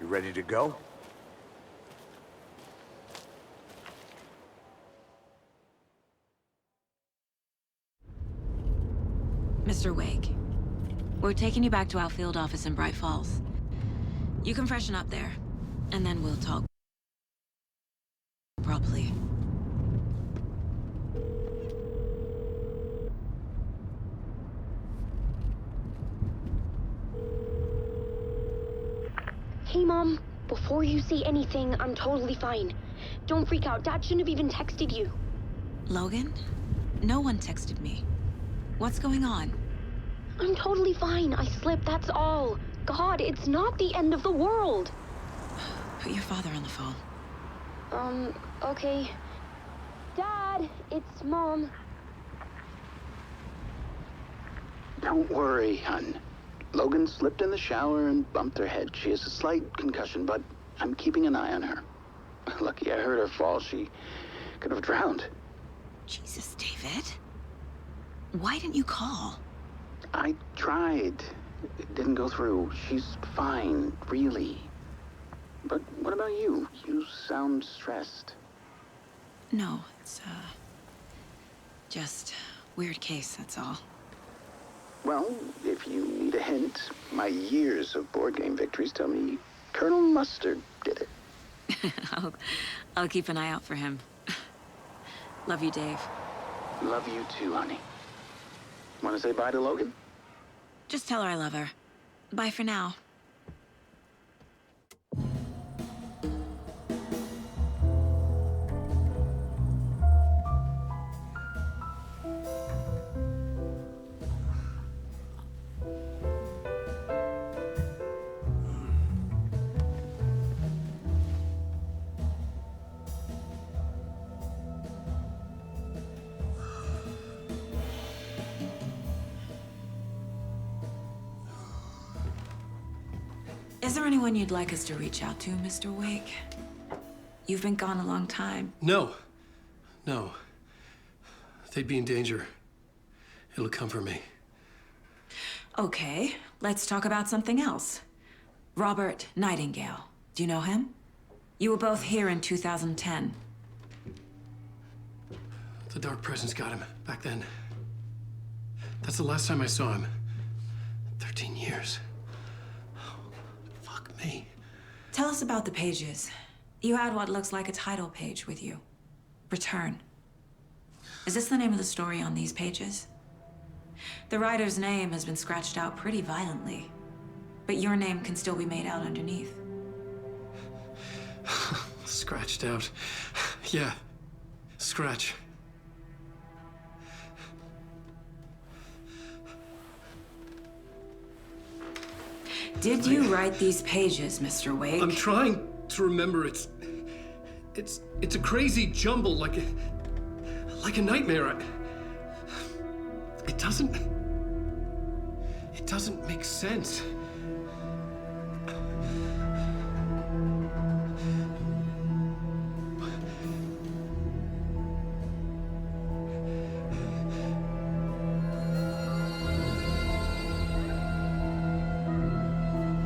ready to go? Mr. Wake, we're taking you back to our field office in Bright Falls. You can freshen up there, and then we'll talk properly. Hey, Mom. Before you say anything, I'm totally fine. Don't freak out. Dad shouldn't have even texted you. Logan? No one texted me. What's going on? I'm totally fine. I slipped, that's all. God, it's not the end of the world. Put your father on the phone. Okay. Dad, it's Mom. Don't worry, hon. Logan slipped in the shower and bumped her head. She has a slight concussion, but I'm keeping an eye on her. Lucky I heard her fall. She could have drowned. Jesus, David. Why didn't you call? I tried. It didn't go through. She's fine, really. But what about you? You sound stressed. No, it's, just weird case, that's all. Well, if you need a hint, my years of board game victories tell me Colonel Mustard did it. I'll keep an eye out for him. Love you, Dave. Love you too, honey. Want to say bye to Logan? Just tell her I love her. Bye for now. Is there anyone you'd like us to reach out to, Mr. Wake? You've been gone a long time. No. They'd be in danger. It'll come for me. Okay, let's talk about something else. Robert Nightingale. Do you know him? You were both here in 2010. The Dark Presence got him back then. That's the last time I saw him. 13 years. Fuck me. Tell us about the pages. You had what looks like a title page with you. Return. Is this the name of the story on these pages? The writer's name has been scratched out pretty violently, but your name can still be made out underneath. Scratched out. Yeah. Scratch. Did you write these pages, Mr. Wake? I'm trying to remember. It's a crazy jumble, like a nightmare. It doesn't make sense.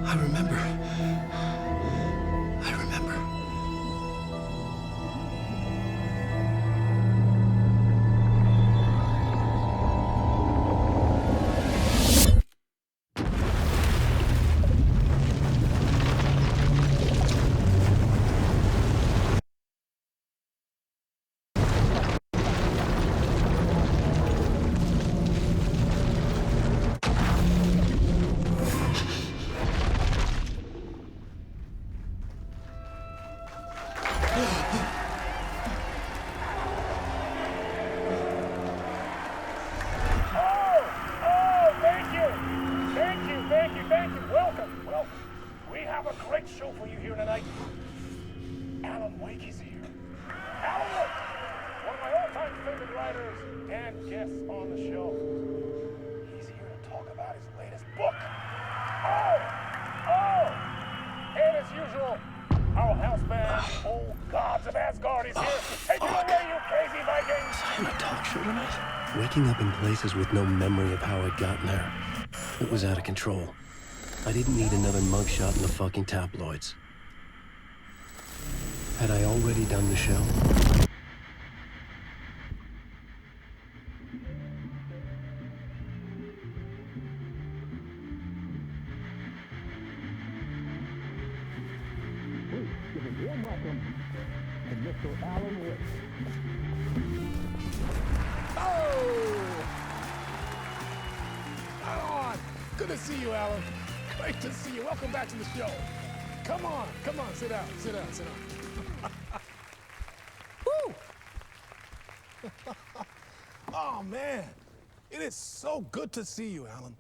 I remember. Waking up in places with no memory of how I'd gotten there. It was out of control. I didn't need another mugshot in the fucking tabloids. Had I already done the show? Please give a warm welcome to Mr. Alan Wake. Oh! Right on! Good to see you, Alan. Great to see you. Welcome back to the show. Come on, sit down, sit down, sit down. Woo! Oh, man. It is so good to see you, Alan.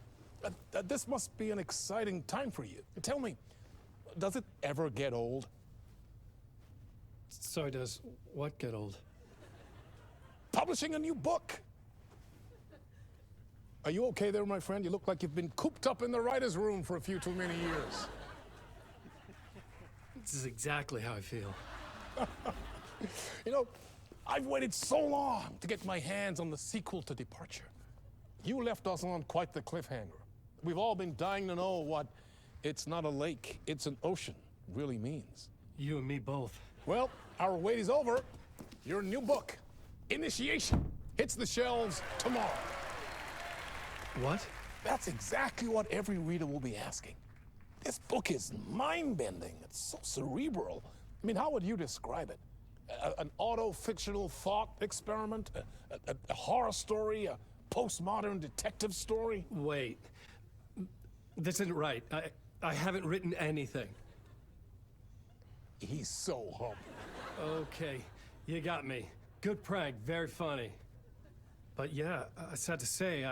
This must be an exciting time for you. Tell me, does it ever get old? Sorry, does what get old? Publishing a new book. Are you okay there, my friend? You look like you've been cooped up in the writer's room for a few too many years. This is exactly how I feel. You know, I've waited so long to get my hands on the sequel to Departure. You left us on quite the cliffhanger. We've all been dying to know what "it's not a lake, it's an ocean" really means. You and me both. Well, our wait is over. Your new book, Initiation, hits the shelves tomorrow. What? That's exactly what every reader will be asking. This book is mind-bending. It's so cerebral. I mean, how would you describe it? An auto-fictional thought experiment? A horror story? A postmodern detective story? Wait. This isn't right. I haven't written anything. He's so humble. Okay, you got me. Good prank, very funny. But yeah, sad to say,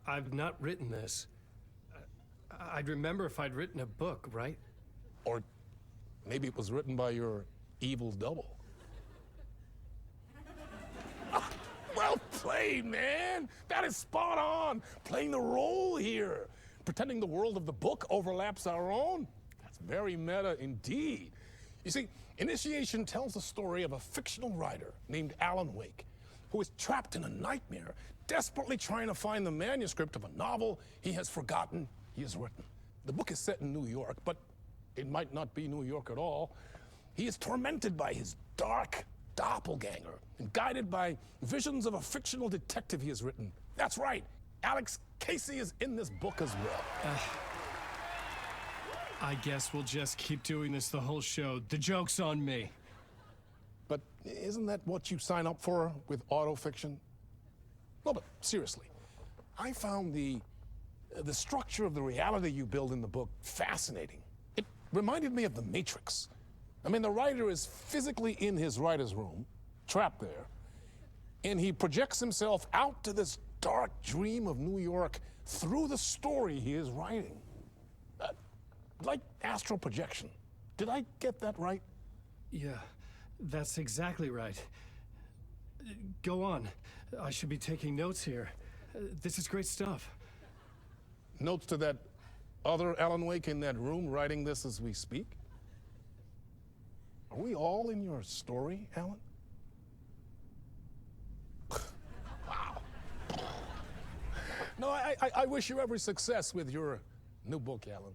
I've not written this. I'd remember if I'd written a book, right? Or maybe it was written by your evil double. Well played, man. That is spot on. Playing the role here. Pretending the world of the book overlaps our own. That's very meta indeed. You see, Initiation tells the story of a fictional writer named Alan Wake, who is trapped in a nightmare, desperately trying to find the manuscript of a novel he has forgotten he has written. The book is set in New York, but it might not be New York at all. He is tormented by his dark doppelganger and guided by visions of a fictional detective he has written. That's right, Alex Casey is in this book as well. I guess we'll just keep doing this the whole show. The joke's on me. But isn't that what you sign up for with autofiction? No, but seriously, I found the structure of the reality you build in the book fascinating. It reminded me of The Matrix. I mean, the writer is physically in his writer's room, trapped there, and he projects himself out to this dark dream of New York through the story he is writing. Like astral projection. Did I get that right? Yeah, that's exactly right. Go on. I should be taking notes here. This is great stuff. Notes to that other Alan Wake in that room writing this as we speak? Are we all in your story, Alan? Wow. No, I wish you every success with your new book, Alan.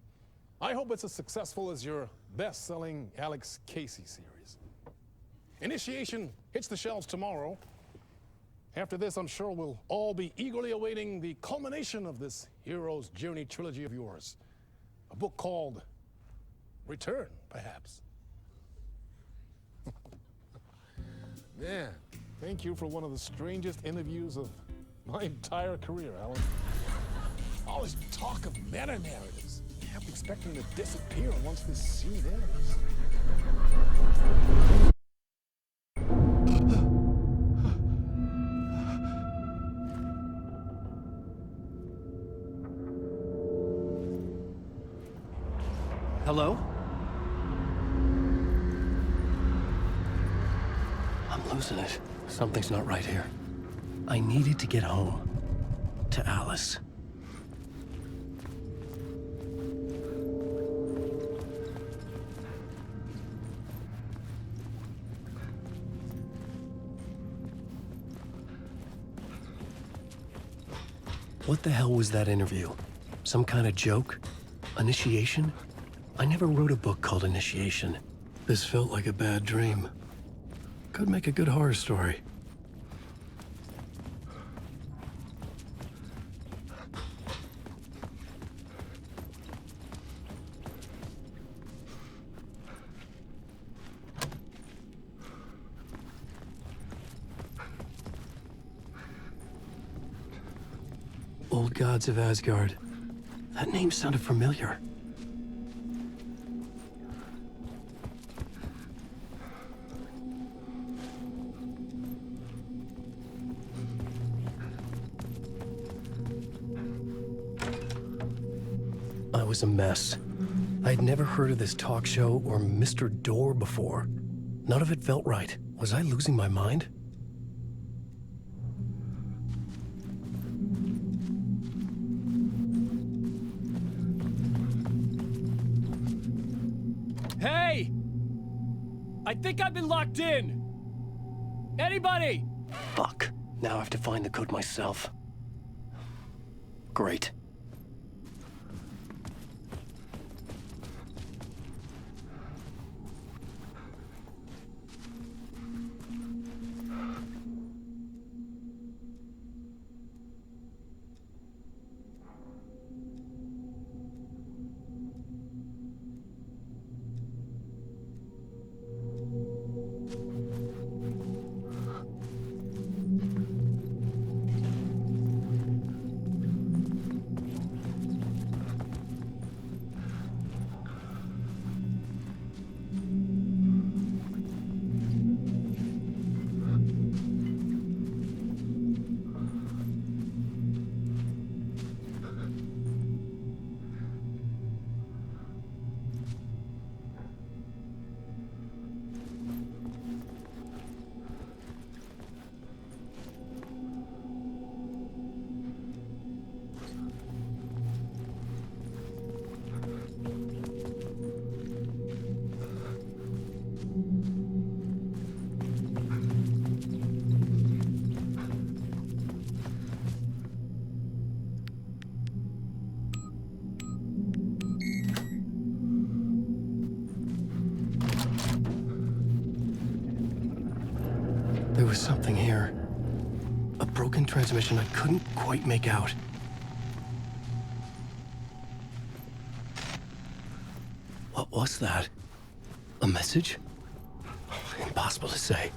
I hope it's as successful as your best-selling Alex Casey series. Initiation hits the shelves tomorrow. After this, I'm sure we'll all be eagerly awaiting the culmination of this hero's journey trilogy of yours. A book called Return, perhaps. Man, thank you for one of the strangest interviews of my entire career, Alan. All this talk of meta-narratives. I'm expecting to disappear once this scene ends. Hello? I'm losing it. Something's not right here. I needed to get home. To Alice. What the hell was that interview? Some kind of joke? Initiation? I never wrote a book called Initiation. This felt like a bad dream. Could make a good horror story. Old Gods of Asgard. That name sounded familiar. I was a mess. I'd never heard of this talk show or Mr. Door before. None of it felt right. Was I losing my mind? Hey! I think I've been locked in! Anybody? Fuck. Now I have to find the code myself. Great. There was something here. A broken transmission I couldn't quite make out. What was that? A message? Impossible to say.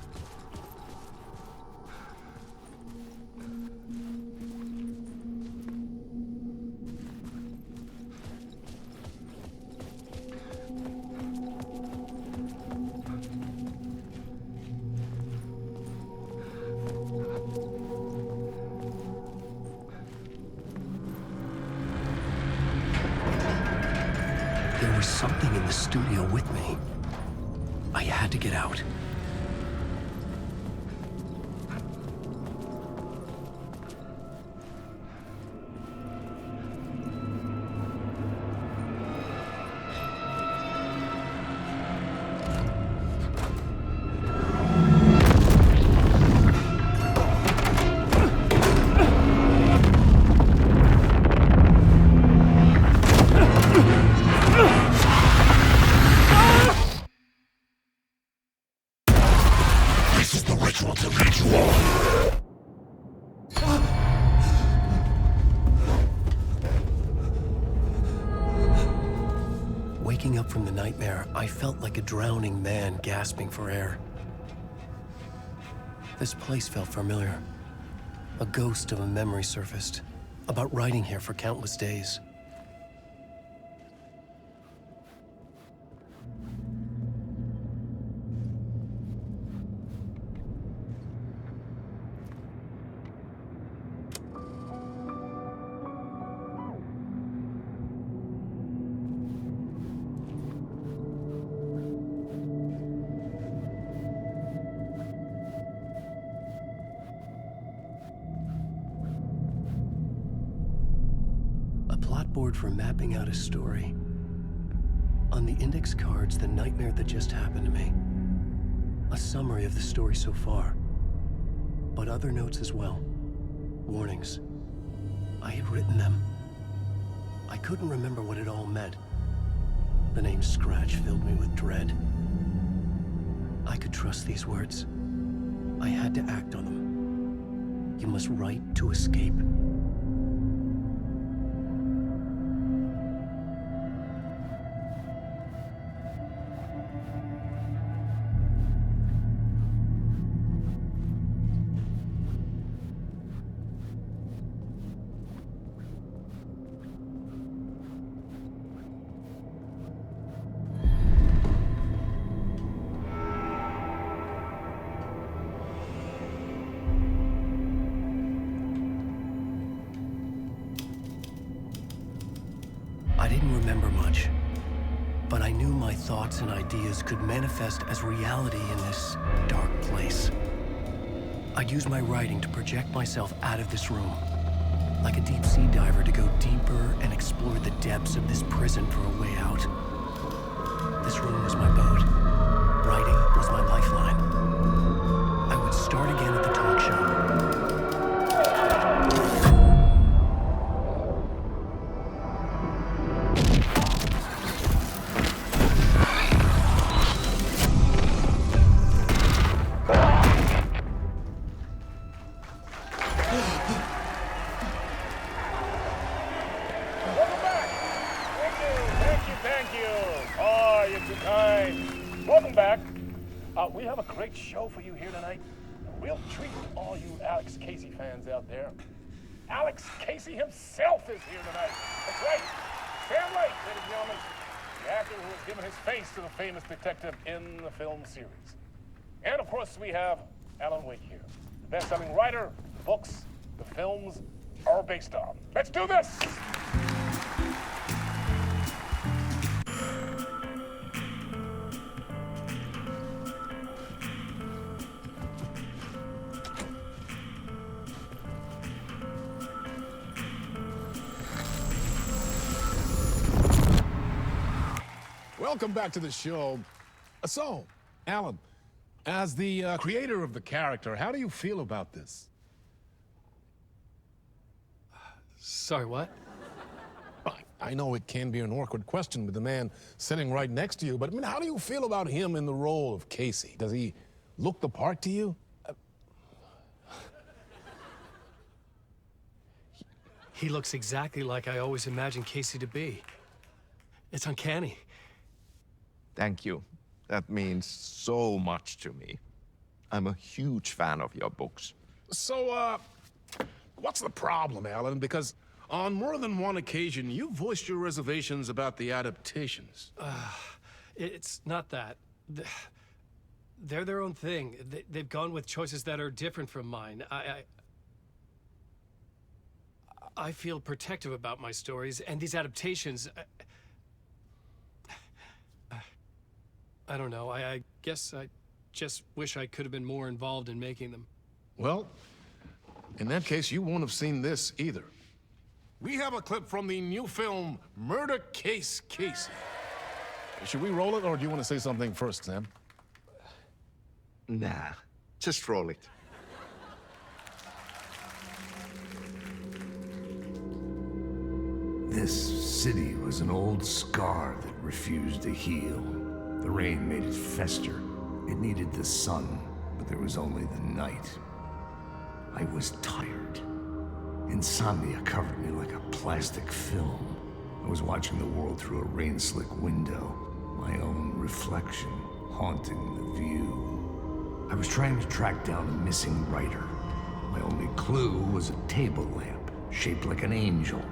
There was something in the studio with me. I had to get out. Waking up from the nightmare, I felt like a drowning man gasping for air. This place felt familiar. A ghost of a memory surfaced, about riding here for countless days. Board for mapping out a story. On the index cards, the nightmare that just happened to me. A summary of the story so far. But other notes as well. Warnings. I had written them. I couldn't remember what it all meant. The name Scratch filled me with dread. I could trust these words. I had to act on them. You must write to escape. I didn't remember much, but I knew my thoughts and ideas could manifest as reality in this dark place. I'd use my writing to project myself out of this room, like a deep sea diver to go deeper and explore the depths of this prison for a way out. This room was my boat. Writing was my lifeline. I would start again at the talk show. Thank you. Oh, you're too kind. Welcome back. We have a great show for you here tonight. A real treat to all you Alex Casey fans out there. Alex Casey himself is here tonight. That's right. Sam Lake, ladies and gentlemen, the actor who has given his face to the famous detective in the film series. And of course, we have Alan Wake here, the best-selling writer, the books, the films are based on. Let's do this! Welcome back to the show. So, Alan, as the creator of the character, how do you feel about this? Sorry, what? I know it can be an awkward question with the man sitting right next to you, but I mean, how do you feel about him in the role of Casey? Does he look the part to you? He looks exactly like I always imagined Casey to be. It's uncanny. Thank you. That means so much to me. I'm a huge fan of your books. So, what's the problem, Alan? Because on more than one occasion, you voiced your reservations about the adaptations. It's not that. They're their own thing. They've gone with choices that are different from mine. I feel protective about my stories, and these adaptations... I don't know. I guess I just wish I could have been more involved in making them. Well, in that case, you won't have seen this either. We have a clip from the new film, Murder Case Casey. Should we roll it, or do you want to say something first, Sam? Nah, just roll it. This city was an old scar that refused to heal. The rain made it fester. It needed the sun, but there was only the night. I was tired. Insomnia covered me like a plastic film. I was watching the world through a rain-slick window, my own reflection haunting the view. I was trying to track down a missing writer. My only clue was a table lamp, shaped like an angel.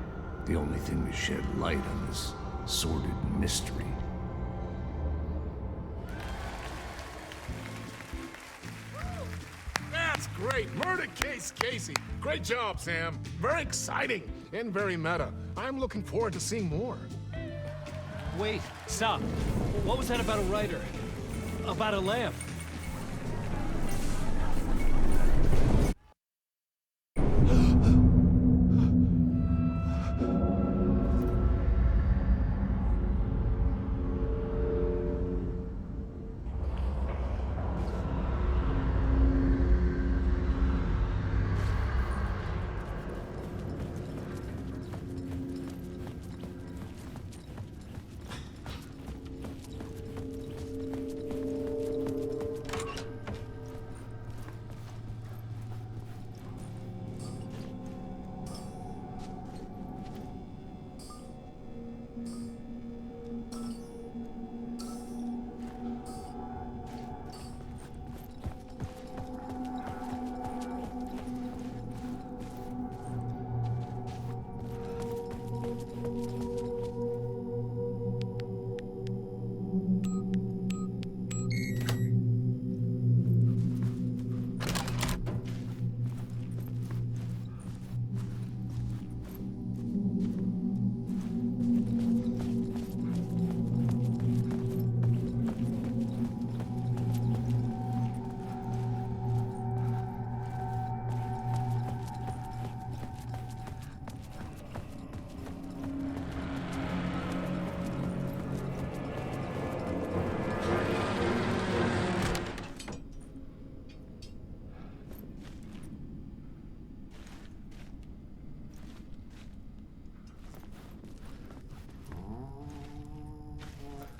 The only thing to shed light on this sordid mystery. That's great. Murder Case Casey. Great job, Sam. Very exciting and very meta. I'm looking forward to seeing more. Wait, stop. What was that about a writer? About a lamp?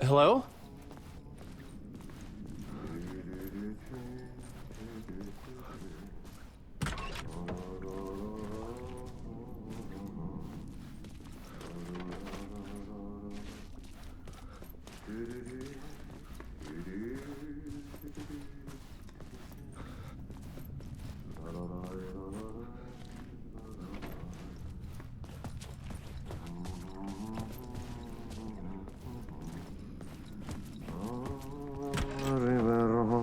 Hello?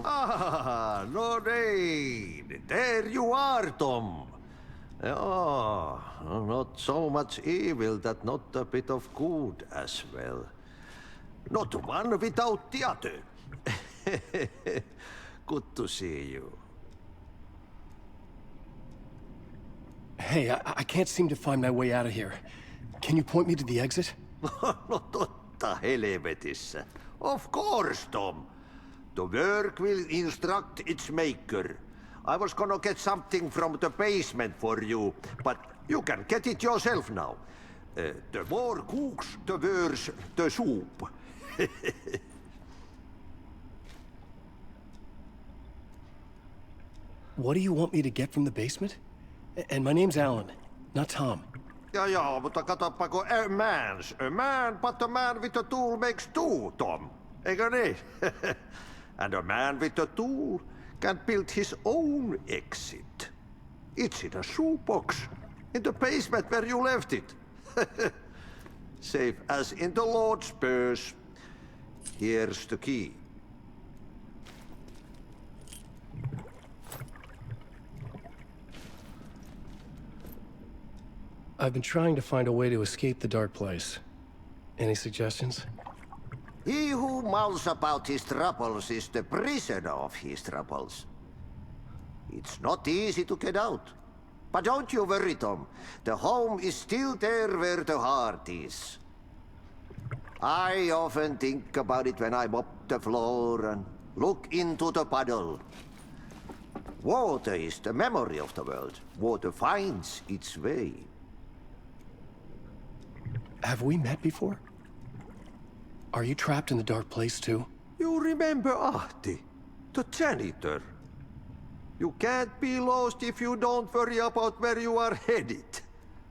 Ah, no rain. There you are, Tom. Oh, not so much evil that not a bit of good as well. Not one without the other. Good to see you. Hey, I can't seem to find my way out of here. Can you point me to the exit? No totta helvetissä. Of course, Tom. The work will instruct its maker. I was gonna get something from the basement for you, but you can get it yourself now. The more cooks, the worse the soup. What do you want me to get from the basement? And my name's Alan, not Tom. Ja, mutta katoppa kun a man, but a man with a tool makes two, Tom. Eikö niin? And a man with a tool can build his own exit. It's in a shoebox, in the basement where you left it. Safe as in the Lord's purse. Here's the key. I've been trying to find a way to escape the dark place. Any suggestions? He who mouths about his troubles is the prisoner of his troubles. It's not easy to get out. But don't you worry, Tom. The home is still there where the heart is. I often think about it when I mop the floor and look into the puddle. Water is the memory of the world. Water finds its way. Have we met before? Are you trapped in the dark place too? You remember Ahti, the janitor. You can't be lost if you don't worry about where you are headed.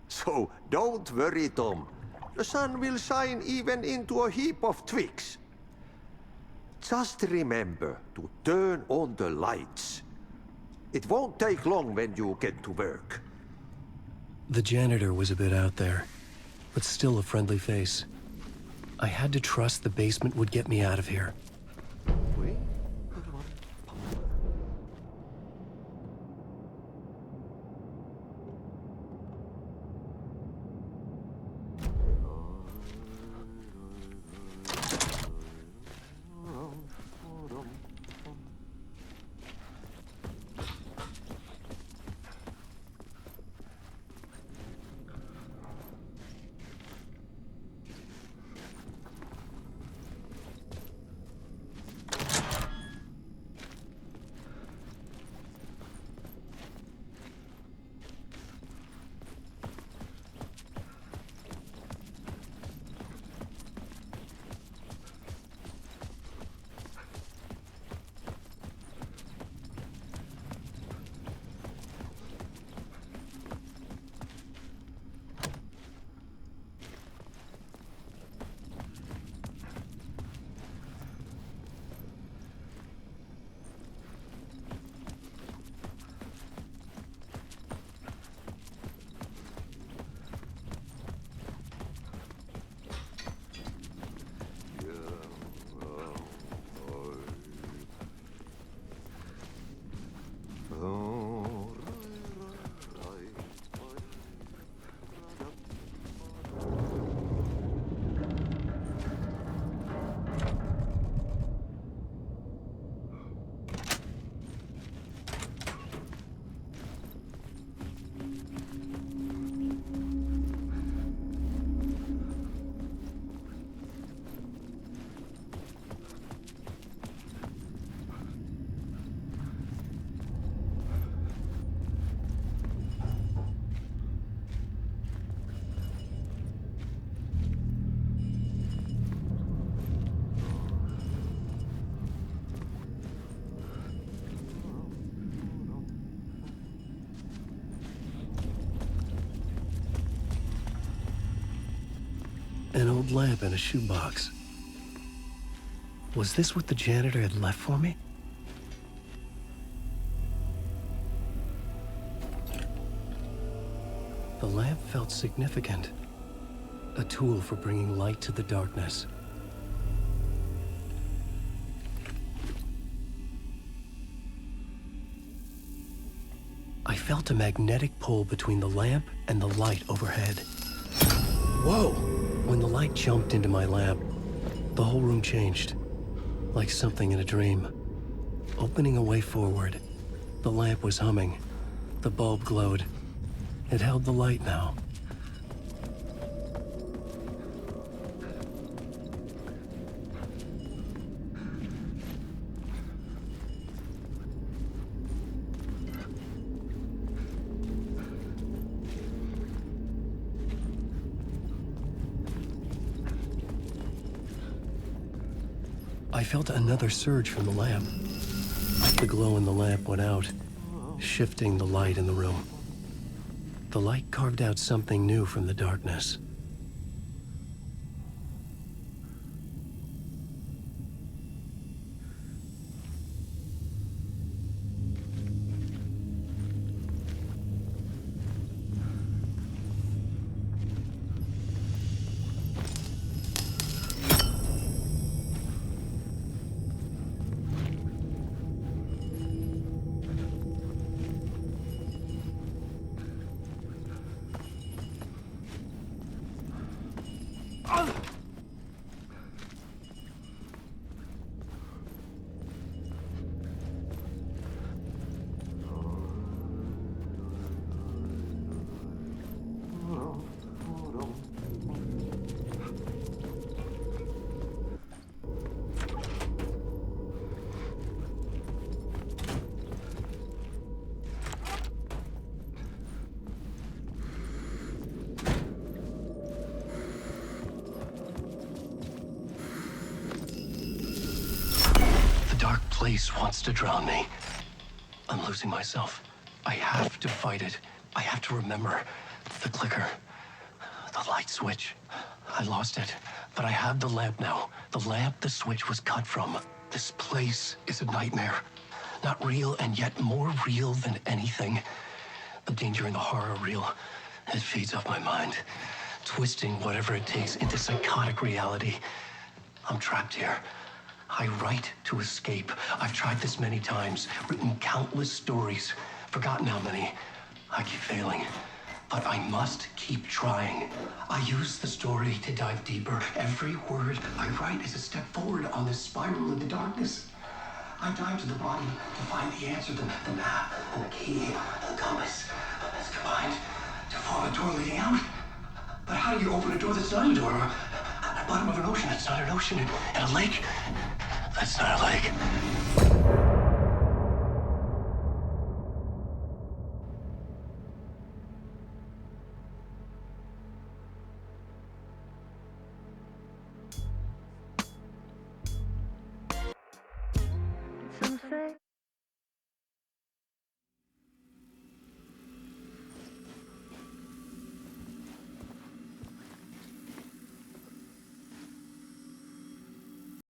So don't worry, Tom. The sun will shine even into a heap of twigs. Just remember to turn on the lights. It won't take long when you get to work. The janitor was a bit out there, but still a friendly face. I had to trust the basement would get me out of here. An old lamp in a shoebox. Was this what the janitor had left for me? The lamp felt significant. A tool for bringing light to the darkness. I felt a magnetic pull between the lamp and the light overhead. Whoa! When the light jumped into my lamp, the whole room changed, like something in a dream. Opening a way forward, the lamp was humming. The bulb glowed. It held the light now. I felt another surge from the lamp. The glow in the lamp went out, shifting the light in the room. The light carved out something new from the darkness. Place wants to drown me. I'm losing myself. I have to fight it. I have to remember. The clicker. The light switch. I lost it. But I have the lamp now. The lamp the switch was cut from. This place is a nightmare. Not real, and yet more real than anything. The danger and the horror are real. It feeds off my mind. Twisting whatever it takes into psychotic reality. I'm trapped here. I write to escape. I've tried this many times, written countless stories, forgotten how many. I keep failing, but I must keep trying. I use the story to dive deeper. Every word I write is a step forward on this spiral in the darkness. I dive to the bottom to find the answer, the map, and the key, and the compass. It's combined to form a door leading out. But how do you open a door that's not a door? At the bottom of an ocean that's not an ocean, and a lake that's not a lake. Some say